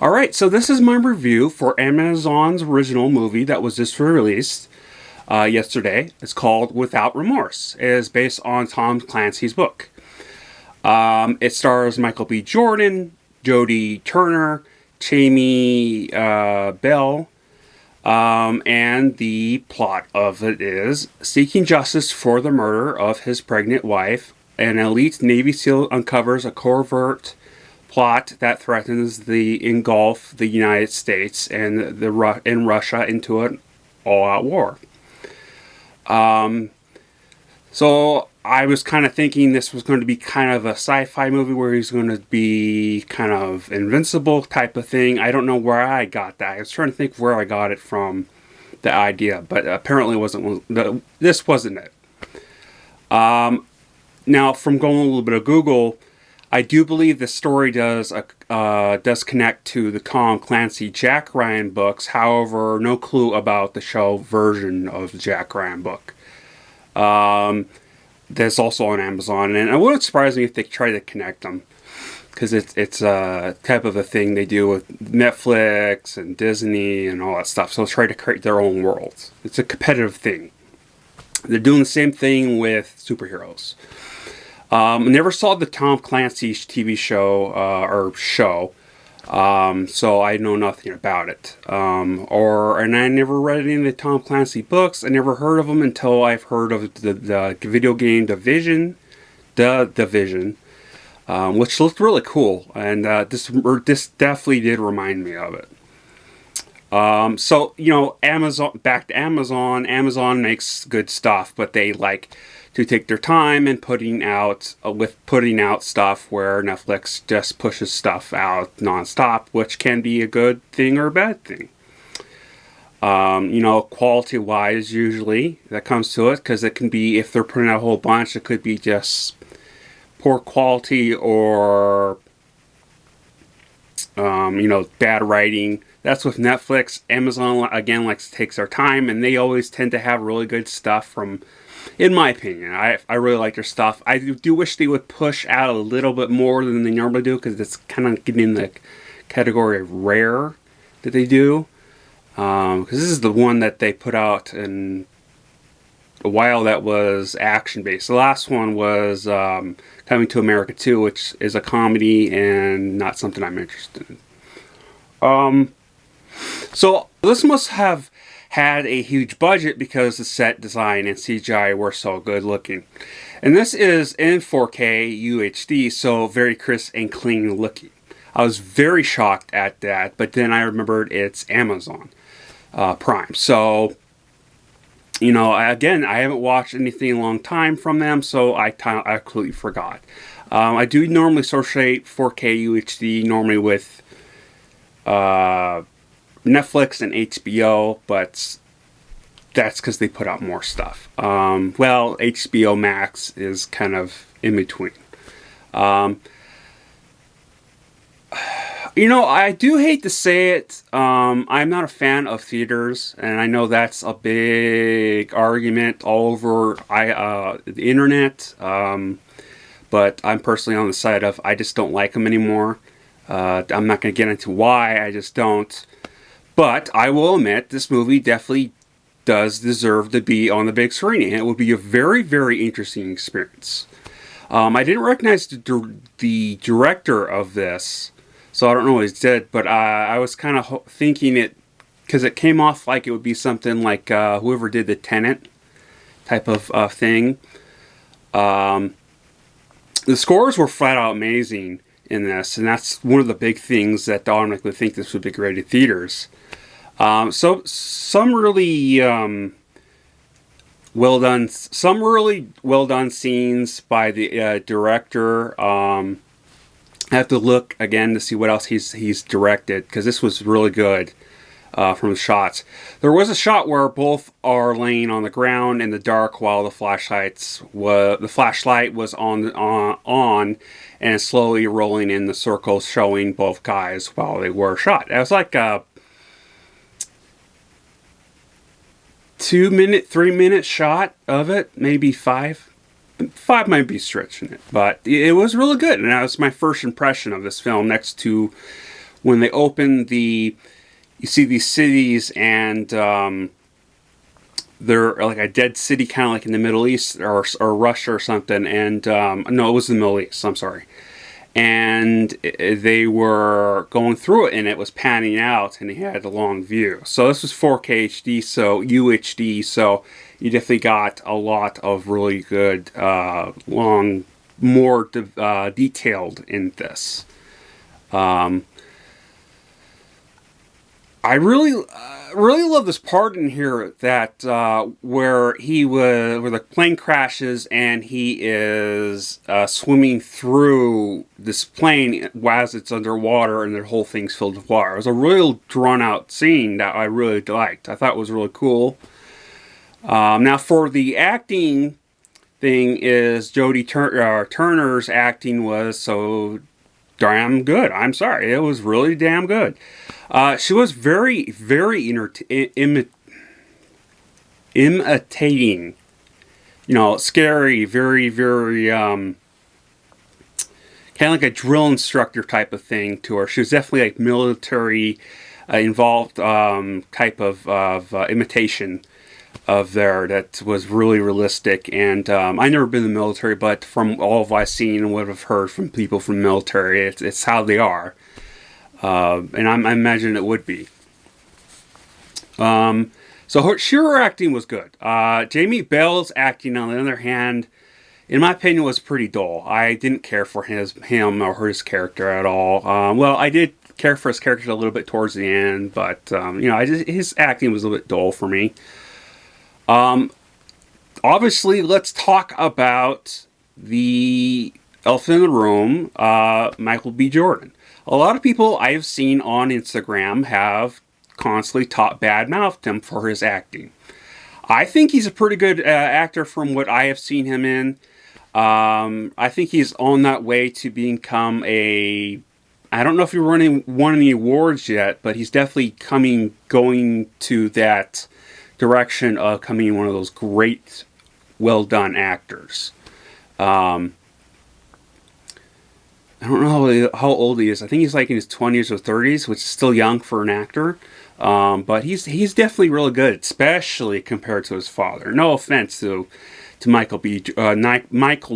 Alright, so this is my review for Amazon's original movie that was just released yesterday. It's called Without Remorse. It is based on Tom Clancy's book. It stars Michael B. Jordan, Jodie Turner, Jamie Bell, and the plot of it is seeking justice for the murder of his pregnant wife. An elite Navy SEAL uncovers a covert plot that threatens to engulf the United States and Russia into an all-out war. So I was kind of thinking this was going to be kind of a sci-fi movie where he's going to be kind of invincible type of thing. I don't know where I got that. I was trying to think where I got it from, the idea, but apparently this wasn't it. Now, from going a little bit of Google, I do believe the story does connect to the Tom Clancy Jack Ryan books. However, no clue about the show version of the Jack Ryan book. That's also on Amazon, and it wouldn't surprise me if they try to connect them, because it's a type of a thing they do with Netflix and Disney and all that stuff. So try to create their own worlds. It's a competitive thing. They're doing the same thing with superheroes. Never saw the Tom Clancy's TV show, so I know nothing about it. And I never read any of the Tom Clancy books. I never heard of them until I've heard of the video game The Division, which looked really cool, and this definitely did remind me of it. So, back to Amazon. Amazon makes good stuff, but they like to take their time in putting out stuff where Netflix just pushes stuff out nonstop, which can be a good thing or a bad thing. Quality-wise, usually that comes to it, because it can be, if they're putting out a whole bunch, it could be just poor quality or bad writing. That's with Netflix. Amazon, again, likes to take their time, and they always tend to have really good stuff from, in my opinion. I really like their stuff. I do wish they would push out a little bit more than they normally do, because it's kind of getting in the category of rare that they do. Because this is the one that they put out in a while that was action-based. The last one was Coming to America 2, which is a comedy and not something I'm interested in. So this must have had a huge budget because the set design and CGI were so good looking. And this is in 4K UHD, so very crisp and clean looking. I was very shocked at that, but then I remembered it's Amazon Prime. So, I haven't watched anything in a long time from them, so I completely forgot. I do normally associate 4K UHD normally with Netflix and HBO, but that's because they put out more stuff. HBO Max is kind of in between. I do hate to say it. I'm not a fan of theaters, and I know that's a big argument all over the internet. But I'm personally on the side of I just don't like them anymore. I'm not going to get into why, I just don't. But I will admit, this movie definitely does deserve to be on the big screen, and it would be a very, very interesting experience. I didn't recognize the director of this, so I don't know what he did, but I was kind of thinking it, because it came off like it would be something like whoever did the Tenet type of thing. The scores were flat out amazing in this, and that's one of the big things that automatically think this would be great in theaters. So some really well done scenes by the director. I have to look again to see what else he's directed, because this was really good from the shots. There was a shot where both are laying on the ground in the dark while the flashlight was on and slowly rolling in the circles, showing both guys while they were shot. It was like a 2-minute, 3-minute shot of it, maybe 5. 5 might be stretching it, but it was really good, and that was my first impression of this film, next to when they open you see these cities, and they're like a dead city, kind of like in the Middle East or Russia or something. And no, it was the Middle East. I'm sorry. And they were going through it, and it was panning out, and they had a long view. So this was 4K HD, so UHD. So you definitely got a lot of really good, long, more detailed in this. I really love this part in here that where the plane crashes and he is swimming through this plane as it's underwater, and the whole thing's filled with water. It was a real drawn out scene that I really liked. I thought it was really cool. Now for the acting thing, is Turner's acting was so damn good. I'm sorry, it was really damn good. She was very, very imitating, scary, very, very, kind of like a drill instructor type of thing to her. She was definitely like military involved type of imitation of there that was really realistic. And I never been in the military, but from all of I've seen and what I've heard from people from the military, it's how they are. And I imagine it would be. So her acting was good. Jamie Bell's acting, on the other hand, in my opinion, was pretty dull. I didn't care for him or his character at all. Well, I did care for his character a little bit towards the end, but his acting was a little bit dull for me. Obviously, let's talk about the elephant in the room, Michael B. Jordan. A lot of people I've seen on Instagram have constantly bad-mouthed him for his acting. I think he's a pretty good actor from what I have seen him in. I think he's on that way to become I don't know if he won any awards yet, but he's definitely going to that direction of becoming one of those great, well-done actors. I don't know how old he is. I think he's like in his 20s or 30s, which is still young for an actor. But he's definitely really good, especially compared to his father. No offense to Michael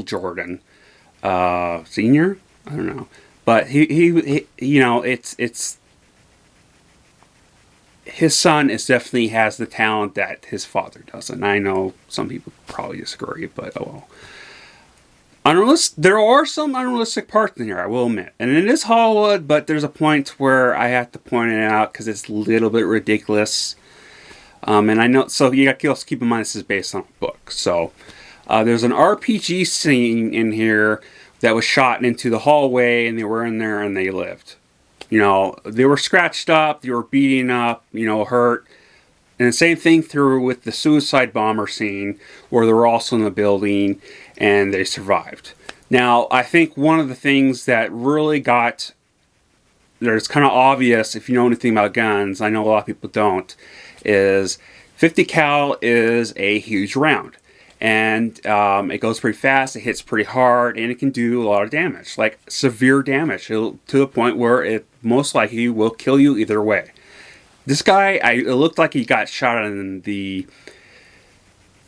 Jordan Senior. I don't know, but he it's his son definitely has the talent that his father doesn't. I know some people probably disagree, but oh well. There are some unrealistic parts in here, I will admit. And it is Hollywood, but there's a point where I have to point it out because it's a little bit ridiculous. And I know, so you got to also keep in mind this is based on a book. So there's an RPG scene in here that was shot into the hallway, and they were in there and they lived. They were scratched up, they were beaten up, hurt. And the same thing through with the suicide bomber scene, where they were also in the building and they survived. Now, I think one of the things that really that's kind of obvious if you know anything about guns, I know a lot of people don't, is 50 cal is a huge round. And it goes pretty fast, it hits pretty hard, and it can do a lot of damage, like severe damage, to the point where it most likely will kill you either way. This guy, it looked like he got shot in the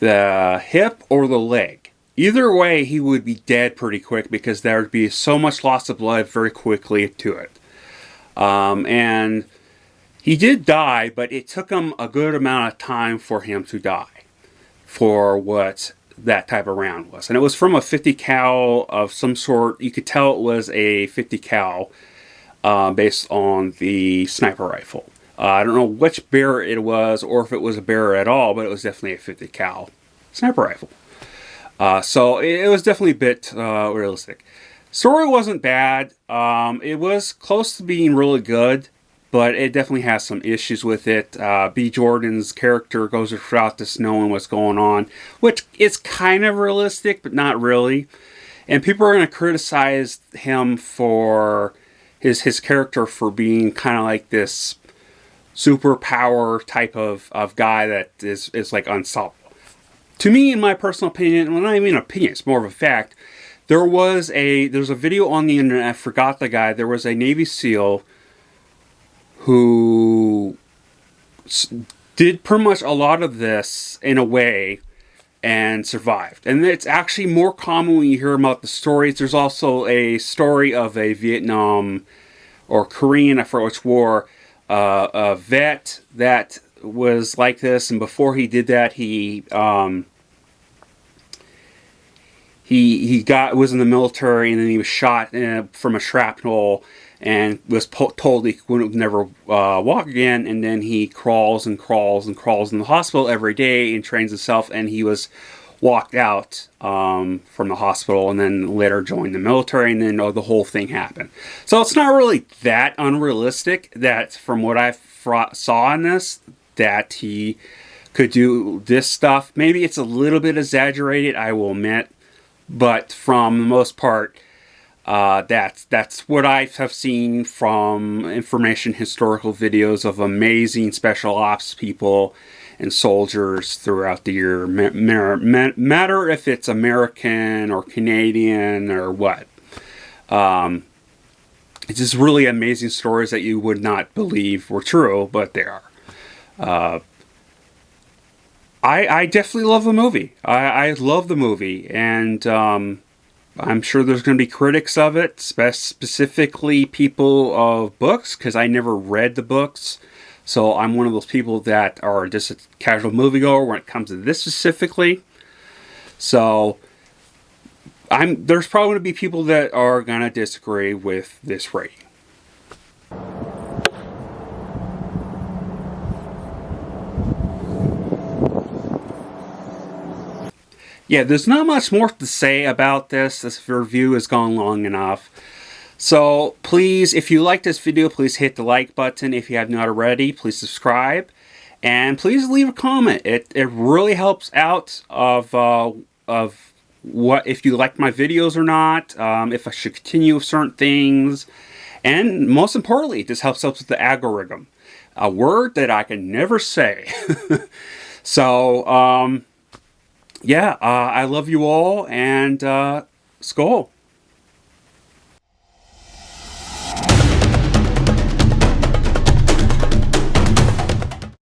hip or the leg. Either way, he would be dead pretty quick because there would be so much loss of blood very quickly to it. And he did die, but it took him a good amount of time for him to die for what that type of round was. And it was from a 50 cal of some sort. You could tell it was a 50 cal based on the sniper rifle. I don't know which bearer it was or if it was a bearer at all, but it was definitely a 50 cal sniper rifle. So it was definitely a bit realistic. Story wasn't bad. It was close to being really good, but it definitely has some issues with it. B. Jordan's character goes throughout this knowing what's going on, which is kind of realistic, but not really. And people are going to criticize him for his character for being kind of like this superpower type of guy that is like unstoppable. To me, in my personal opinion, well, not even an opinion, it's more of a fact, there's a video on the internet, I forgot the guy, there was a Navy SEAL who did pretty much a lot of this in a way and survived. And it's actually more common when you hear about the stories. There's also a story of a Vietnam or Korean, I forget which war, a vet that was like this, and before he did that, he was in the military, and then he was shot from a shrapnel, and was told he would never walk again. And then he crawls and crawls and crawls in the hospital every day and trains himself. And he was walked out from the hospital, and then later joined the military, and then the whole thing happened. So it's not really that unrealistic that, from what I saw in this, that he could do this stuff. Maybe it's a little bit exaggerated, I will admit, but from the most part, that's what I have seen from information historical videos of amazing special ops people and soldiers throughout the year. Matter if it's American or Canadian or what. It's just really amazing stories that you would not believe were true, but they are. I definitely love the movie. I love the movie, and I'm sure there's going to be critics of it, specifically people of books, because I never read the books. So I'm one of those people that are just a casual moviegoer when it comes to this specifically. So there's probably going to be people that are going to disagree with this rating. Yeah, there's not much more to say about this. This review has gone long enough. So please, if you like this video, please hit the like button. If you have not already, please subscribe. And please leave a comment. It really helps out of what, if you like my videos or not, if I should continue with certain things. And most importantly, this helps out with the algorithm. A word that I can never say. So, yeah, I love you all, and Skål.